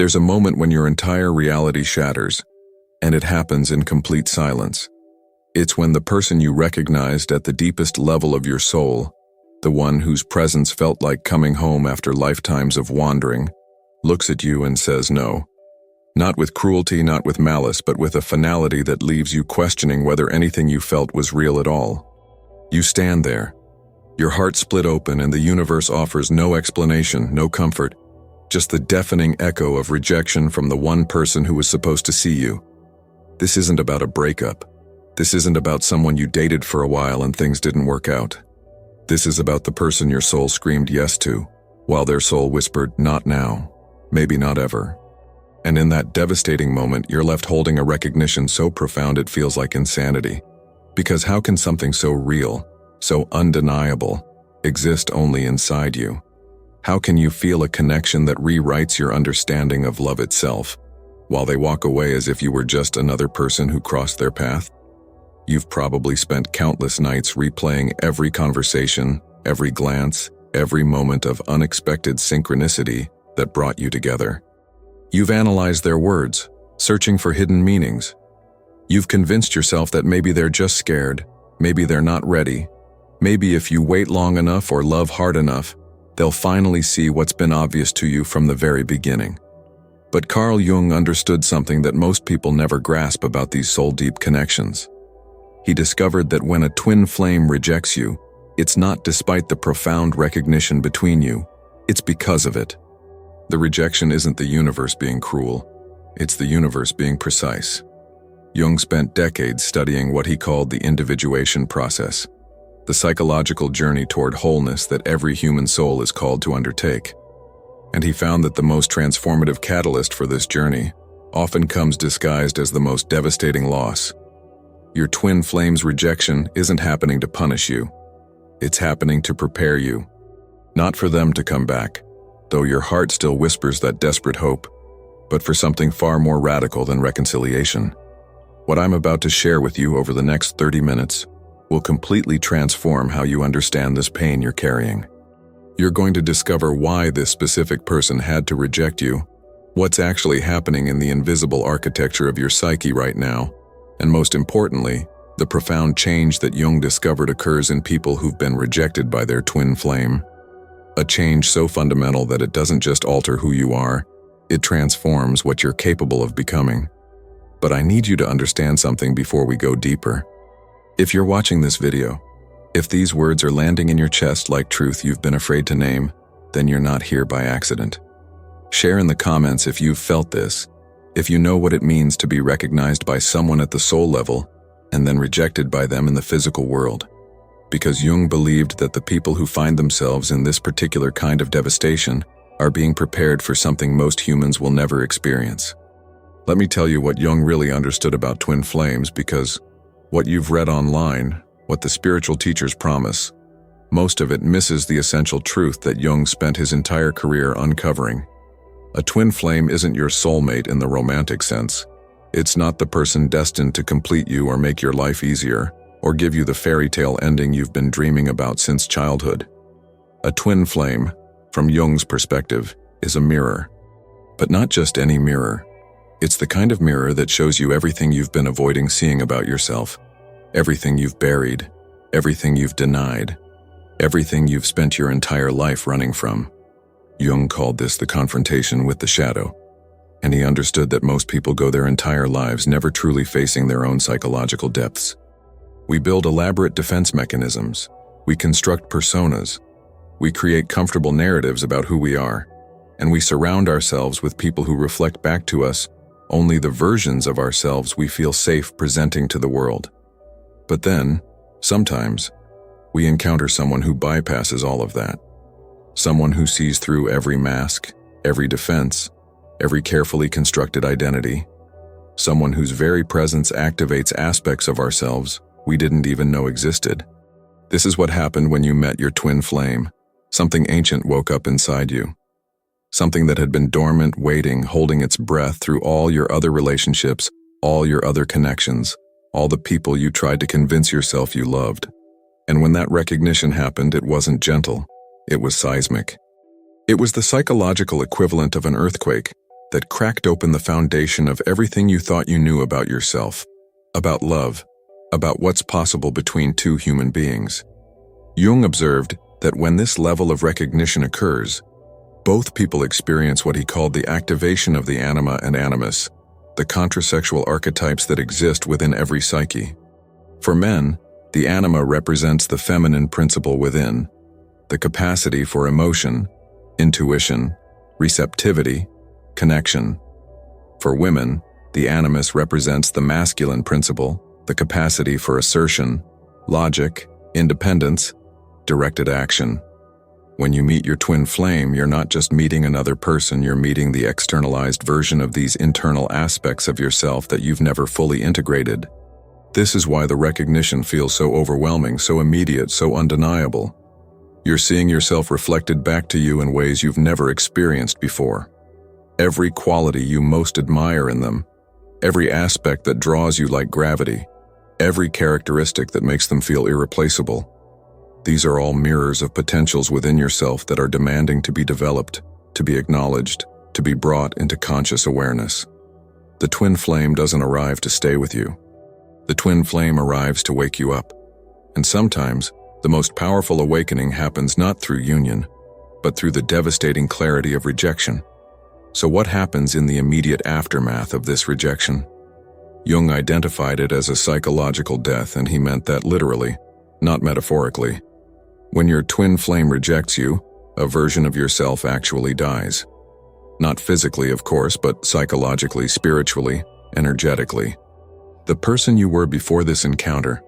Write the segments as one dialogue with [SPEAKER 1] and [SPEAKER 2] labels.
[SPEAKER 1] There's a moment when your entire reality shatters, and it happens in complete silence. It's when the person you recognized at the deepest level of your soul, the one whose presence felt like coming home after lifetimes of wandering, looks at you and says no. Not with cruelty, not with malice, but with a finality that leaves you questioning whether anything you felt was real at all. You stand there, your heart split open, and the universe offers no explanation, no comfort, just the deafening echo of rejection from the one person who was supposed to see you. This isn't about a breakup. This isn't about someone you dated for a while and things didn't work out. This is about the person your soul screamed yes to, while their soul whispered, not now, maybe not ever. And in that devastating moment, you're left holding a recognition so profound it feels like insanity. Because how can something so real, so undeniable, exist only inside you? How can you feel a connection that rewrites your understanding of love itself, while they walk away as if you were just another person who crossed their path? You've probably spent countless nights replaying every conversation, every glance, every moment of unexpected synchronicity that brought you together. You've analyzed their words, searching for hidden meanings. You've convinced yourself that maybe they're just scared, maybe they're not ready, maybe if you wait long enough or love hard enough, they'll finally see what's been obvious to you from the very beginning. But Carl Jung understood something that most people never grasp about these soul-deep connections. He discovered that when a twin flame rejects you, it's not despite the profound recognition between you, it's because of it. The rejection isn't the universe being cruel, it's the universe being precise. Jung spent decades studying what he called the individuation process, the psychological journey toward wholeness that every human soul is called to undertake. And he found that the most transformative catalyst for this journey often comes disguised as the most devastating loss. Your twin flame's rejection isn't happening to punish you. It's happening to prepare you. Not for them to come back, though your heart still whispers that desperate hope, but for something far more radical than reconciliation. What I'm about to share with you over the next 30 minutes will completely transform how you understand this pain you're carrying. You're going to discover why this specific person had to reject you, what's actually happening in the invisible architecture of your psyche right now, and most importantly, the profound change that Jung discovered occurs in people who've been rejected by their twin flame. A change so fundamental that it doesn't just alter who you are, it transforms what you're capable of becoming. But I need you to understand something before we go deeper. If you're watching this video, if these words are landing in your chest like truth you've been afraid to name, then you're not here by accident. Share in the comments if you've felt this, if you know what it means to be recognized by someone at the soul level and then rejected by them in the physical world. Because Jung believed that the people who find themselves in this particular kind of devastation are being prepared for something most humans will never experience. Let me tell you what Jung really understood about twin flames, because what you've read online, what the spiritual teachers promise, most of it misses the essential truth that Jung spent his entire career uncovering. A twin flame isn't your soulmate in the romantic sense. It's not the person destined to complete you or make your life easier, or give you the fairy tale ending you've been dreaming about since childhood. A twin flame, from Jung's perspective, is a mirror. But not just any mirror. It's the kind of mirror that shows you everything you've been avoiding seeing about yourself, everything you've buried, everything you've denied, everything you've spent your entire life running from. Jung called this the confrontation with the shadow, and he understood that most people go their entire lives never truly facing their own psychological depths. We build elaborate defense mechanisms, we construct personas, we create comfortable narratives about who we are, and we surround ourselves with people who reflect back to us only the versions of ourselves we feel safe presenting to the world. But then, sometimes, we encounter someone who bypasses all of that. Someone who sees through every mask, every defense, every carefully constructed identity. Someone whose very presence activates aspects of ourselves we didn't even know existed. This is what happened when you met your twin flame. Something ancient woke up inside you. Something that had been dormant, waiting, holding its breath through all your other relationships, all your other connections, all the people you tried to convince yourself you loved. And when that recognition happened, it wasn't gentle. It was seismic. It was the psychological equivalent of an earthquake, that cracked open the foundation of everything you thought you knew about yourself, about love, about what's possible between two human beings. Jung observed that when this level of recognition occurs, both people experience what he called the activation of the anima and animus, the contrasexual archetypes that exist within every psyche. For men, the anima represents the feminine principle within, the capacity for emotion, intuition, receptivity, connection. For women, the animus represents the masculine principle, the capacity for assertion, logic, independence, directed action. When you meet your twin flame, you're not just meeting another person, you're meeting the externalized version of these internal aspects of yourself that you've never fully integrated. This is why the recognition feels so overwhelming, so immediate, so undeniable. You're seeing yourself reflected back to you in ways you've never experienced before. Every quality you most admire in them, every aspect that draws you like gravity, every characteristic that makes them feel irreplaceable. These are all mirrors of potentials within yourself that are demanding to be developed, to be acknowledged, to be brought into conscious awareness. The twin flame doesn't arrive to stay with you. The twin flame arrives to wake you up. And sometimes, the most powerful awakening happens not through union, but through the devastating clarity of rejection. So what happens in the immediate aftermath of this rejection? Jung identified it as a psychological death, and he meant that literally, not metaphorically. When your twin flame rejects you, a version of yourself actually dies. Not physically, of course, but psychologically, spiritually, energetically. The person you were before this encounter,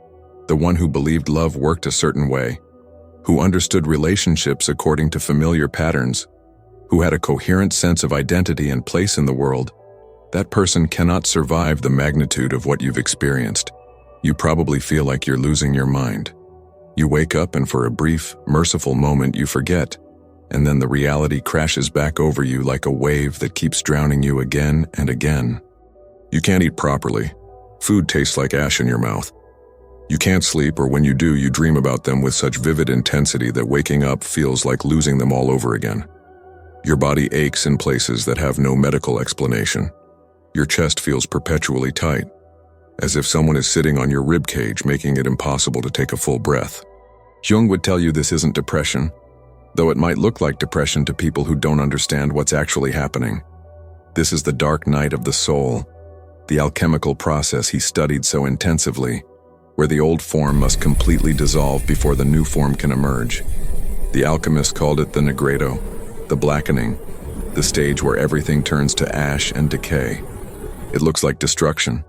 [SPEAKER 1] the one who believed love worked a certain way, who understood relationships according to familiar patterns, who had a coherent sense of identity and place in the world, that person cannot survive the magnitude of what you've experienced. You probably feel like you're losing your mind. You wake up and for a brief, merciful moment you forget, and then the reality crashes back over you like a wave that keeps drowning you again and again. You can't eat properly. Food tastes like ash in your mouth. You can't sleep, or when you do, you dream about them with such vivid intensity that waking up feels like losing them all over again. Your body aches in places that have no medical explanation. Your chest feels perpetually tight, as if someone is sitting on your rib cage, making it impossible to take a full breath. Jung would tell you this isn't depression, though it might look like depression to people who don't understand what's actually happening. This is the dark night of the soul, the alchemical process he studied so intensively, where the old form must completely dissolve before the new form can emerge. The alchemist called it the negredo, the blackening, the stage where everything turns to ash and decay. It looks like destruction.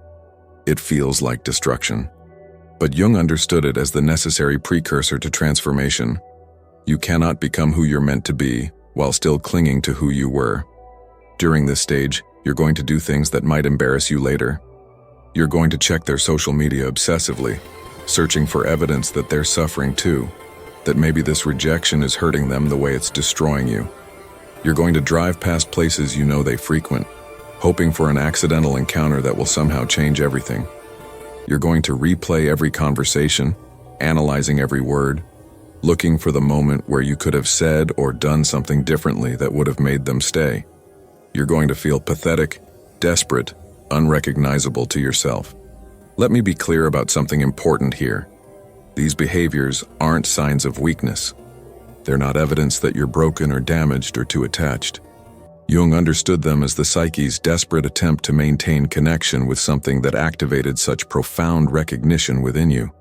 [SPEAKER 1] It feels like destruction. But Jung understood it as the necessary precursor to transformation. You cannot become who you're meant to be while still clinging to who you were. During this stage, you're going to do things that might embarrass you later. You're going to check their social media obsessively, searching for evidence that they're suffering too, that maybe this rejection is hurting them the way it's destroying you. You're going to drive past places you know they frequent, hoping for an accidental encounter that will somehow change everything. You're going to replay every conversation, analyzing every word, looking for the moment where you could have said or done something differently that would have made them stay. You're going to feel pathetic, desperate, unrecognizable to yourself. Let me be clear about something important here. These behaviors aren't signs of weakness. They're not evidence that you're broken or damaged or too attached. Jung understood them as the psyche's desperate attempt to maintain connection with something that activated such profound recognition within you.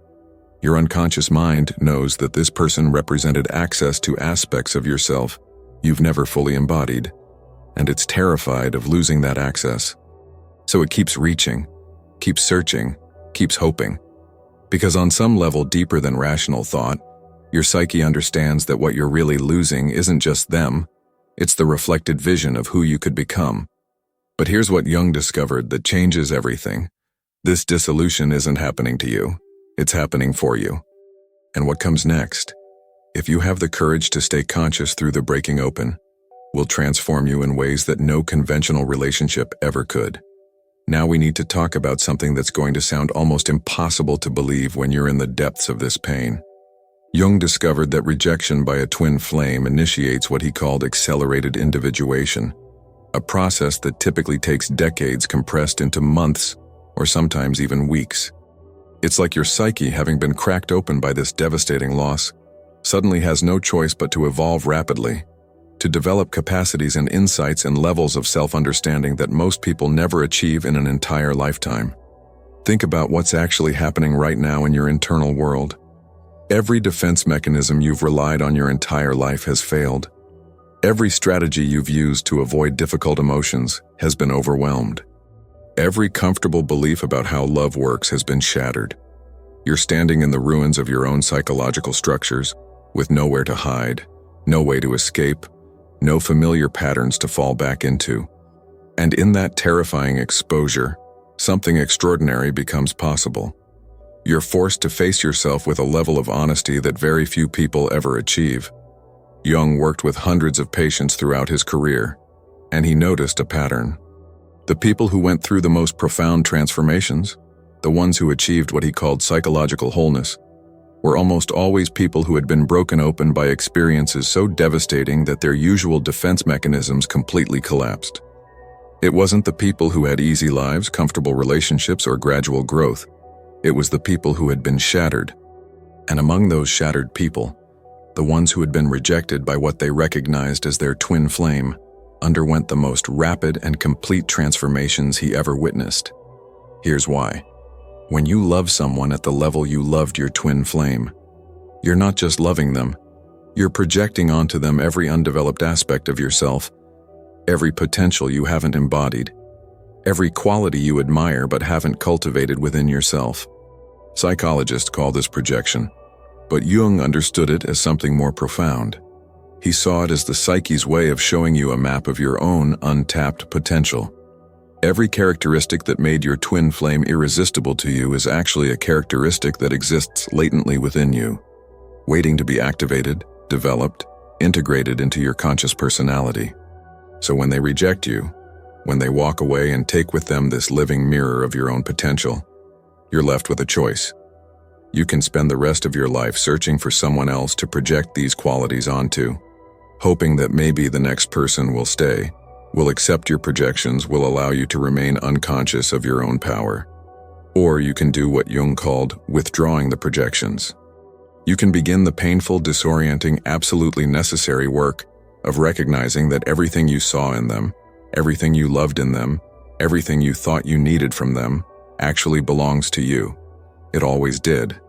[SPEAKER 1] Your unconscious mind knows that this person represented access to aspects of yourself you've never fully embodied, and it's terrified of losing that access. So it keeps reaching, keeps searching, keeps hoping. Because on some level deeper than rational thought, your psyche understands that what you're really losing isn't just them, it's the reflected vision of who you could become. But here's what Jung discovered that changes everything. This dissolution isn't happening to you, it's happening for you. And what comes next, if you have the courage to stay conscious through the breaking open, will transform you in ways that no conventional relationship ever could. Now we need to talk about something that's going to sound almost impossible to believe when you're in the depths of this pain. Jung discovered that rejection by a twin flame initiates what he called accelerated individuation, a process that typically takes decades compressed into months or sometimes even weeks. It's like your psyche, having been cracked open by this devastating loss, suddenly has no choice but to evolve rapidly, to develop capacities and insights and levels of self-understanding that most people never achieve in an entire lifetime. Think about what's actually happening right now in your internal world. Every defense mechanism you've relied on your entire life has failed. Every strategy you've used to avoid difficult emotions has been overwhelmed. Every comfortable belief about how love works has been shattered. You're standing in the ruins of your own psychological structures, with nowhere to hide, no way to escape, no familiar patterns to fall back into. And in that terrifying exposure, something extraordinary becomes possible. You're forced to face yourself with a level of honesty that very few people ever achieve. Jung worked with hundreds of patients throughout his career, and he noticed a pattern. The people who went through the most profound transformations, the ones who achieved what he called psychological wholeness, were almost always people who had been broken open by experiences so devastating that their usual defense mechanisms completely collapsed. It wasn't the people who had easy lives, comfortable relationships, or gradual growth. It was the people who had been shattered. And among those shattered people, the ones who had been rejected by what they recognized as their twin flame, underwent the most rapid and complete transformations he ever witnessed. Here's why. When you love someone at the level you loved your twin flame, you're not just loving them, you're projecting onto them every undeveloped aspect of yourself, every potential you haven't embodied, every quality you admire but haven't cultivated within yourself. Psychologists call this projection, but Jung understood it as something more profound. He saw it as the psyche's way of showing you a map of your own untapped potential. Every characteristic that made your twin flame irresistible to you is actually a characteristic that exists latently within you, waiting to be activated, developed, integrated into your conscious personality. So when they reject you, when they walk away and take with them this living mirror of your own potential, you're left with a choice. You can spend the rest of your life searching for someone else to project these qualities onto, hoping that maybe the next person will stay, will accept your projections, will allow you to remain unconscious of your own power. Or you can do what Jung called withdrawing the projections. You can begin the painful, disorienting, absolutely necessary work of recognizing that everything you saw in them, everything you loved in them, everything you thought you needed from them, actually belongs to you. It always did.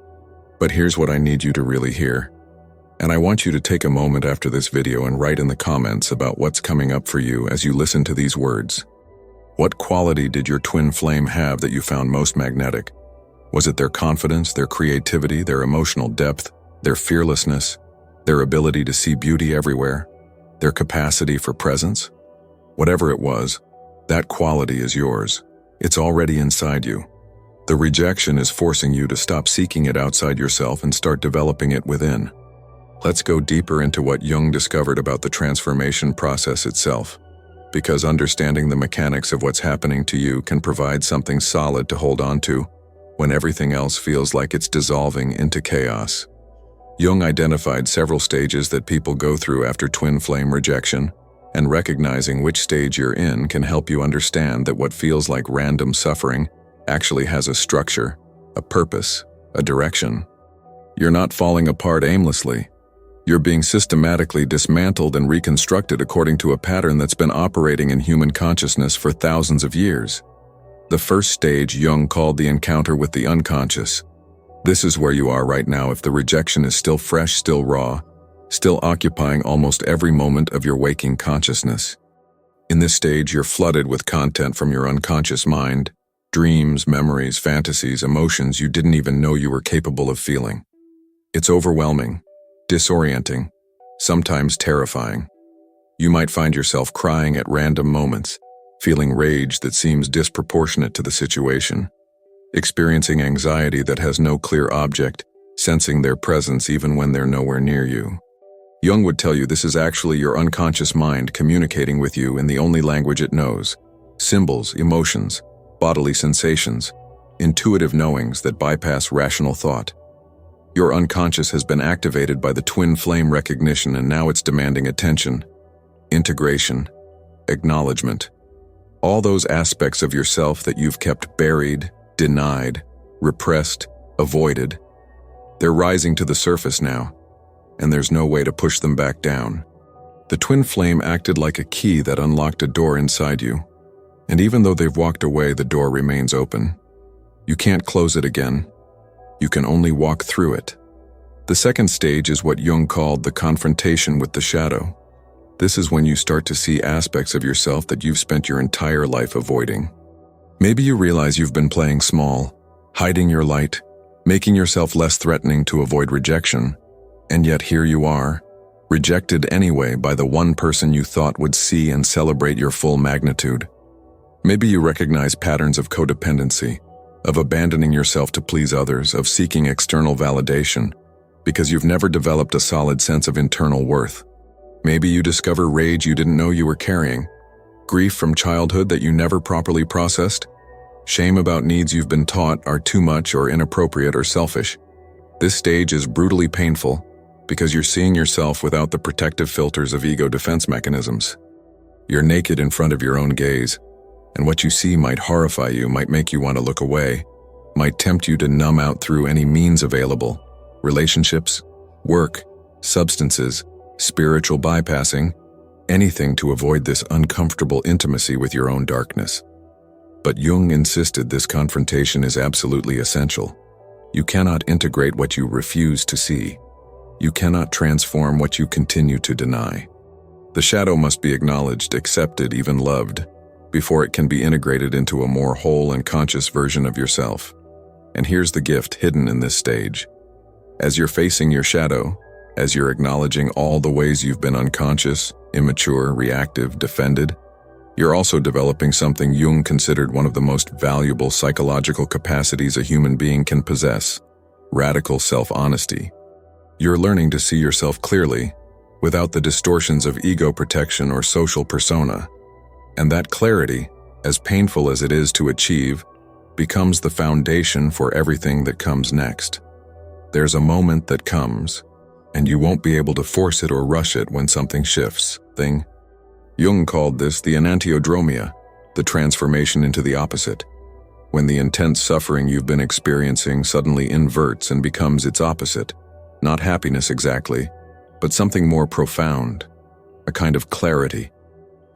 [SPEAKER 1] But here's what I need you to really hear. And I want you to take a moment after this video and write in the comments about what's coming up for you as you listen to these words. What quality did your twin flame have that you found most magnetic? Was it their confidence, their creativity, their emotional depth, their fearlessness, their ability to see beauty everywhere, their capacity for presence? Whatever it was, that quality is yours. It's already inside you. The rejection is forcing you to stop seeking it outside yourself and start developing it within. Let's go deeper into what Jung discovered about the transformation process itself, because understanding the mechanics of what's happening to you can provide something solid to hold on to when everything else feels like it's dissolving into chaos. Jung identified several stages that people go through after twin flame rejection, and recognizing which stage you're in can help you understand that what feels like random suffering actually has a structure, a purpose, a direction. You're not falling apart aimlessly. You're being systematically dismantled and reconstructed according to a pattern that's been operating in human consciousness for thousands of years. The first stage Jung called the encounter with the unconscious. This is where you are right now if the rejection is still fresh, still raw, still occupying almost every moment of your waking consciousness. In this stage, you're flooded with content from your unconscious mind, dreams, memories, fantasies, emotions you didn't even know you were capable of feeling. It's overwhelming, disorienting, sometimes terrifying. You might find yourself crying at random moments, feeling rage that seems disproportionate to the situation, experiencing anxiety that has no clear object, sensing their presence even when they're nowhere near you. Jung would tell you this is actually your unconscious mind communicating with you in the only language it knows: symbols, emotions, bodily sensations, intuitive knowings that bypass rational thought. Your unconscious has been activated by the twin flame recognition, and now it's demanding attention, integration, acknowledgement. All those aspects of yourself that you've kept buried, denied, repressed, avoided, they're rising to the surface now, and there's no way to push them back down. The twin flame acted like a key that unlocked a door inside you, and even though they've walked away, the door remains open. You can't close it again. You can only walk through it. The second stage is what Jung called the confrontation with the shadow. This is when you start to see aspects of yourself that you've spent your entire life avoiding. Maybe you realize you've been playing small, hiding your light, making yourself less threatening to avoid rejection, and yet here you are, rejected anyway by the one person you thought would see and celebrate your full magnitude. Maybe you recognize patterns of codependency, of abandoning yourself to please others, of seeking external validation, because you've never developed a solid sense of internal worth. Maybe you discover rage you didn't know you were carrying, grief from childhood that you never properly processed, shame about needs you've been taught are too much or inappropriate or selfish. This stage is brutally painful because you're seeing yourself without the protective filters of ego defense mechanisms. You're naked in front of your own gaze, and what you see might horrify you, might make you want to look away, might tempt you to numb out through any means available: relationships, work, substances, spiritual bypassing, anything to avoid this uncomfortable intimacy with your own darkness. But Jung insisted this confrontation is absolutely essential. You cannot integrate what you refuse to see. You cannot transform what you continue to deny. The shadow must be acknowledged, accepted, even loved, before it can be integrated into a more whole and conscious version of yourself. And here's the gift hidden in this stage. As you're facing your shadow, as you're acknowledging all the ways you've been unconscious, immature, reactive, defended, you're also developing something Jung considered one of the most valuable psychological capacities a human being can possess: radical self-honesty. You're learning to see yourself clearly, without the distortions of ego protection or social persona. And that clarity, as painful as it is to achieve, becomes the foundation for everything that comes next. There's a moment that comes, and you won't be able to force it or rush it when something shifts. Jung called this the enantiodromia, the transformation into the opposite, when the intense suffering you've been experiencing suddenly inverts and becomes its opposite. Not happiness exactly, but something more profound, a kind of clarity,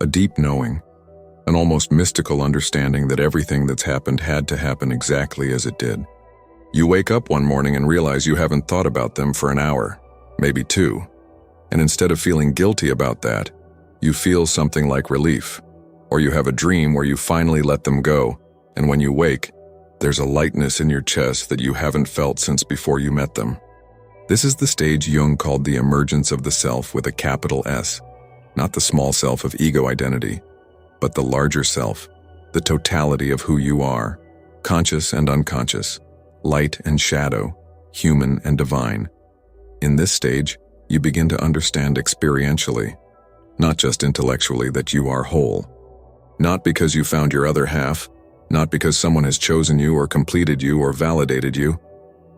[SPEAKER 1] a deep knowing, an almost mystical understanding that everything that's happened had to happen exactly as it did. You wake up one morning and realize you haven't thought about them for an hour, maybe two, and instead of feeling guilty about that, you feel something like relief. Or you have a dream where you finally let them go, and when you wake, there's a lightness in your chest that you haven't felt since before you met them. This is the stage Jung called the emergence of the self with a capital S, not the small self of ego identity, but the larger self, the totality of who you are, conscious and unconscious, light and shadow, human and divine. In this stage, you begin to understand experientially, not just intellectually, that you are whole. Not because you found your other half, not because someone has chosen you or completed you or validated you,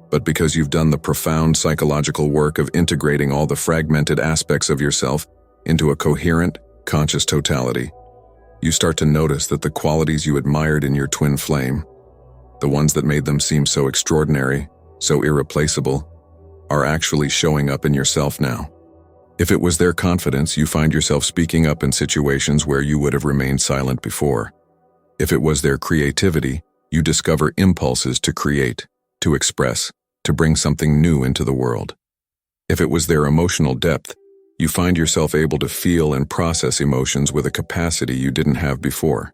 [SPEAKER 1] but because you've done the profound psychological work of integrating all the fragmented aspects of yourself into a coherent, conscious totality. You start to notice that the qualities you admired in your twin flame, the ones that made them seem so extraordinary, so irreplaceable, are actually showing up in yourself now. If it was their confidence, you find yourself speaking up in situations where you would have remained silent before. If it was their creativity, you discover impulses to create, to express, to bring something new into the world. If it was their emotional depth, you find yourself able to feel and process emotions with a capacity you didn't have before.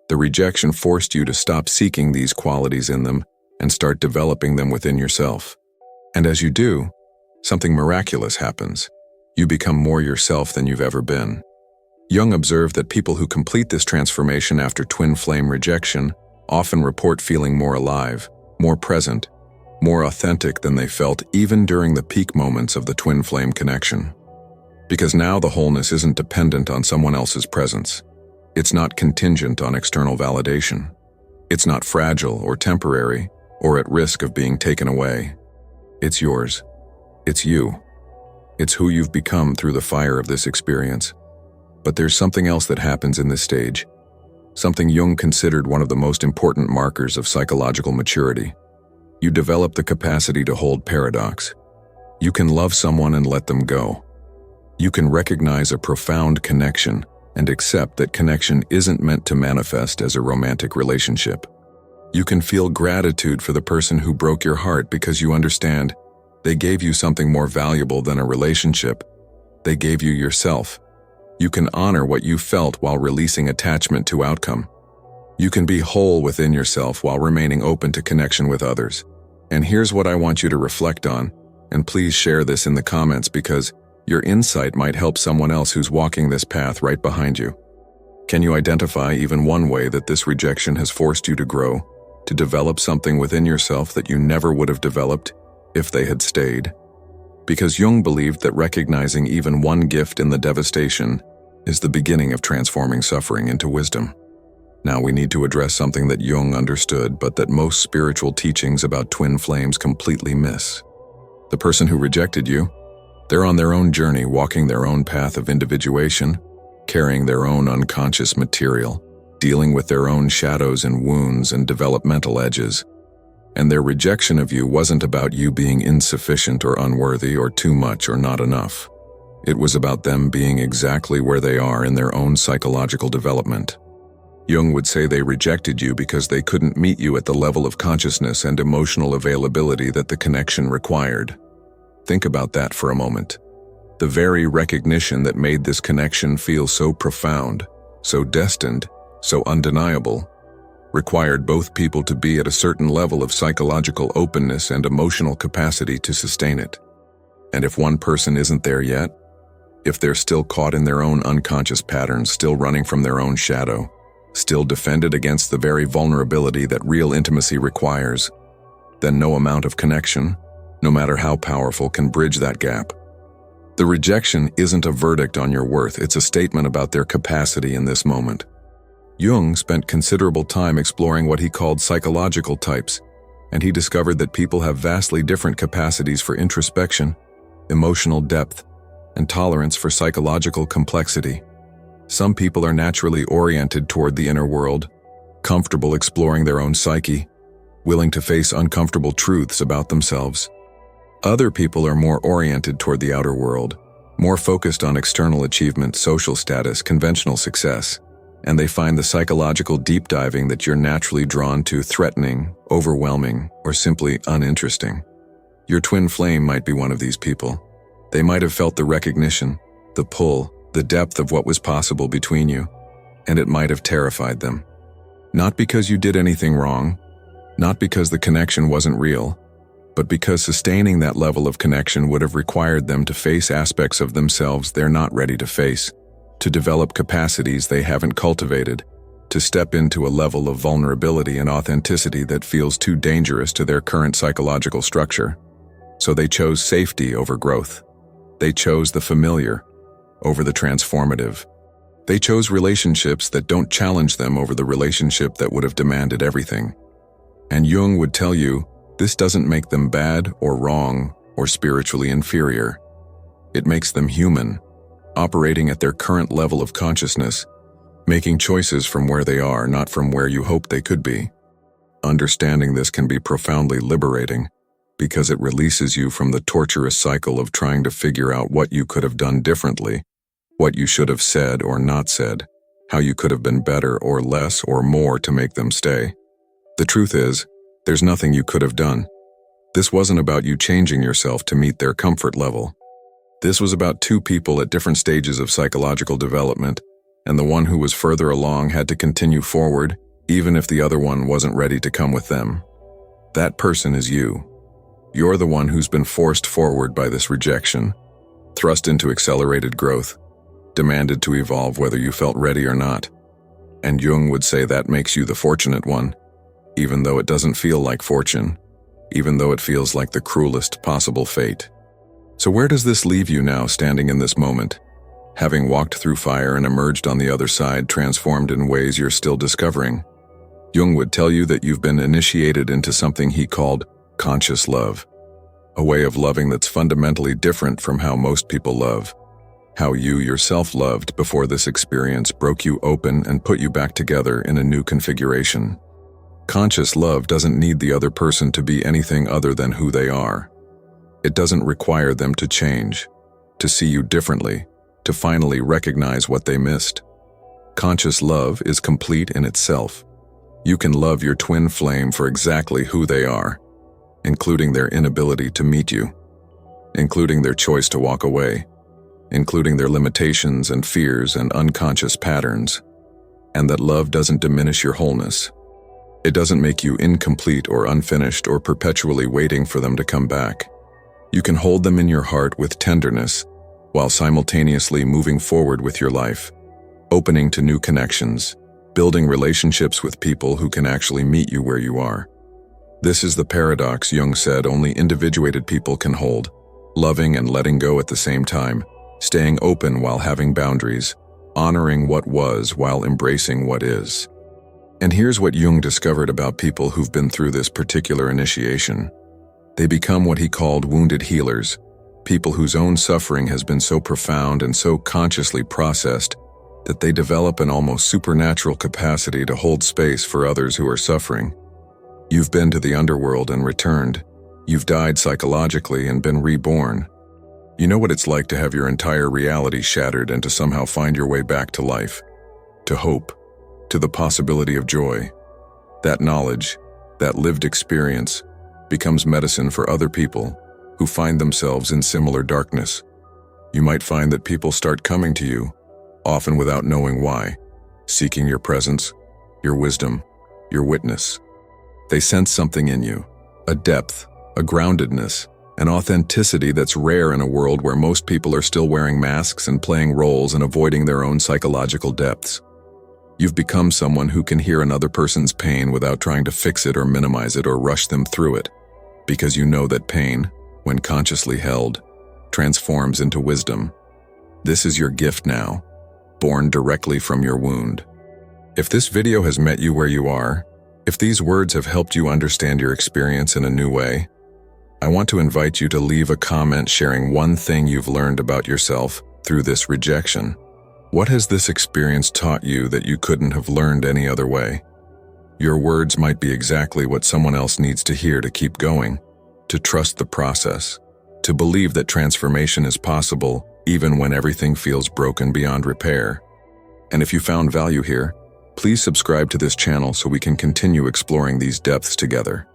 [SPEAKER 1] The rejection forced you to stop seeking these qualities in them and start developing them within yourself. And as you do, something miraculous happens. You become more yourself than you've ever been. Jung observed that people who complete this transformation after twin flame rejection often report feeling more alive, more present, more authentic than they felt even during the peak moments of the twin flame connection. Because now the wholeness isn't dependent on someone else's presence. It's not contingent on external validation. It's not fragile or temporary or at risk of being taken away. It's yours. It's you. It's who you've become through the fire of this experience. But there's something else that happens in this stage, something Jung considered one of the most important markers of psychological maturity. You develop the capacity to hold paradox. You can love someone and let them go. You can recognize a profound connection and accept that connection isn't meant to manifest as a romantic relationship. You can feel gratitude for the person who broke your heart because you understand they gave you something more valuable than a relationship. They gave you yourself. You can honor what you felt while releasing attachment to outcome. You can be whole within yourself while remaining open to connection with others. And here's what I want you to reflect on, and please share this in the comments because your insight might help someone else who's walking this path right behind you. Can you identify even one way that this rejection has forced you to grow, to develop something within yourself that you never would have developed if they had stayed? Because Jung believed that recognizing even one gift in the devastation is the beginning of transforming suffering into wisdom. Now we need to address something that Jung understood but that most spiritual teachings about twin flames completely miss. The person who rejected you, they're on their own journey, walking their own path of individuation, carrying their own unconscious material, dealing with their own shadows and wounds and developmental edges. And their rejection of you wasn't about you being insufficient or unworthy or too much or not enough. It was about them being exactly where they are in their own psychological development. Jung would say they rejected you because they couldn't meet you at the level of consciousness and emotional availability that the connection required. Think about that for a moment. The very recognition that made this connection feel so profound, so destined, so undeniable, required both people to be at a certain level of psychological openness and emotional capacity to sustain it. And if one person isn't there yet, if they're still caught in their own unconscious patterns, still running from their own shadow, still defended against the very vulnerability that real intimacy requires, then no amount of connection, no matter how powerful, can bridge that gap. The rejection isn't a verdict on your worth, it's a statement about their capacity in this moment. Jung spent considerable time exploring what he called psychological types, and he discovered that people have vastly different capacities for introspection, emotional depth, and tolerance for psychological complexity. Some people are naturally oriented toward the inner world, comfortable exploring their own psyche, willing to face uncomfortable truths about themselves. Other people are more oriented toward the outer world, more focused on external achievement, social status, conventional success, and they find the psychological deep diving that you're naturally drawn to threatening, overwhelming, or simply uninteresting. Your twin flame might be one of these people. They might have felt the recognition, the pull, the depth of what was possible between you, and it might have terrified them. Not because you did anything wrong, not because the connection wasn't real, but because sustaining that level of connection would have required them to face aspects of themselves they're not ready to face, to develop capacities they haven't cultivated, to step into a level of vulnerability and authenticity that feels too dangerous to their current psychological structure. So they chose safety over growth. They chose the familiar over the transformative. They chose relationships that don't challenge them over the relationship that would have demanded everything. And Jung would tell you, this doesn't make them bad or wrong or spiritually inferior. It makes them human, operating at their current level of consciousness, making choices from where they are, not from where you hope they could be. Understanding this can be profoundly liberating because it releases you from the torturous cycle of trying to figure out what you could have done differently, what you should have said or not said, how you could have been better or less or more to make them stay. The truth is, there's nothing you could have done. This wasn't about you changing yourself to meet their comfort level. This was about two people at different stages of psychological development, and the one who was further along had to continue forward, even if the other one wasn't ready to come with them. That person is you. You're the one who's been forced forward by this rejection, thrust into accelerated growth, demanded to evolve whether you felt ready or not. And Jung would say that makes you the fortunate one, even though it doesn't feel like fortune, even though it feels like the cruelest possible fate. So where does this leave you now, standing in this moment, having walked through fire and emerged on the other side, transformed in ways you're still discovering? Jung would tell you that you've been initiated into something he called conscious love, a way of loving that's fundamentally different from how most people love. how you yourself loved before this experience broke you open and put you back together in a new configuration. Conscious love doesn't need the other person to be anything other than who they are. It doesn't require them to change, to see you differently, to finally recognize what they missed. Conscious love is complete in itself. You can love your twin flame for exactly who they are, including their inability to meet you, including their choice to walk away, including their limitations and fears and unconscious patterns, and that love doesn't diminish your wholeness. It doesn't make you incomplete or unfinished or perpetually waiting for them to come back. You can hold them in your heart with tenderness while simultaneously moving forward with your life, opening to new connections, building relationships with people who can actually meet you where you are. This is the paradox Jung said only individuated people can hold, loving and letting go at the same time, staying open while having boundaries, honoring what was while embracing what is. And here's what Jung discovered about people who've been through this particular initiation. They become what he called wounded healers, people whose own suffering has been so profound and so consciously processed that they develop an almost supernatural capacity to hold space for others who are suffering. You've been to the underworld and returned. You've died psychologically and been reborn. You know what it's like to have your entire reality shattered and to somehow find your way back to life, to hope, to the possibility of joy. That knowledge, that lived experience, becomes medicine for other people who find themselves in similar darkness. You might find that people start coming to you, often without knowing why, seeking your presence, your wisdom, your witness. They sense something in you, a depth, a groundedness, an authenticity that's rare in a world where most people are still wearing masks and playing roles and avoiding their own psychological depths. You've become someone who can hear another person's pain without trying to fix it or minimize it or rush them through it, because you know that pain, when consciously held, transforms into wisdom. This is your gift now, born directly from your wound. If this video has met you where you are, if these words have helped you understand your experience in a new way, I want to invite you to leave a comment sharing one thing you've learned about yourself through this rejection. What has this experience taught you that you couldn't have learned any other way? Your words might be exactly what someone else needs to hear to keep going, to trust the process, to believe that transformation is possible even when everything feels broken beyond repair. And if you found value here, please subscribe to this channel so we can continue exploring these depths together.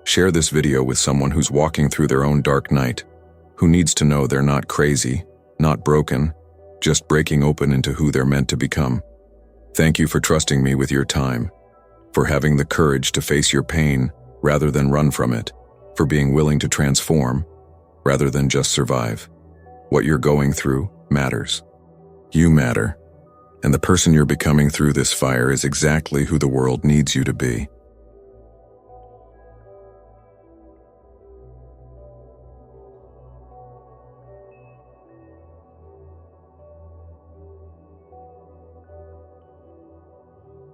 [SPEAKER 1] Share this video with someone who's walking through their own dark night, who needs to know they're not crazy, not broken, just breaking open into who they're meant to become. Thank you for trusting me with your time, for having the courage to face your pain rather than run from it, for being willing to transform rather than just survive. What you're going through matters. You matter, and the person you're becoming through this fire is exactly who the world needs you to be.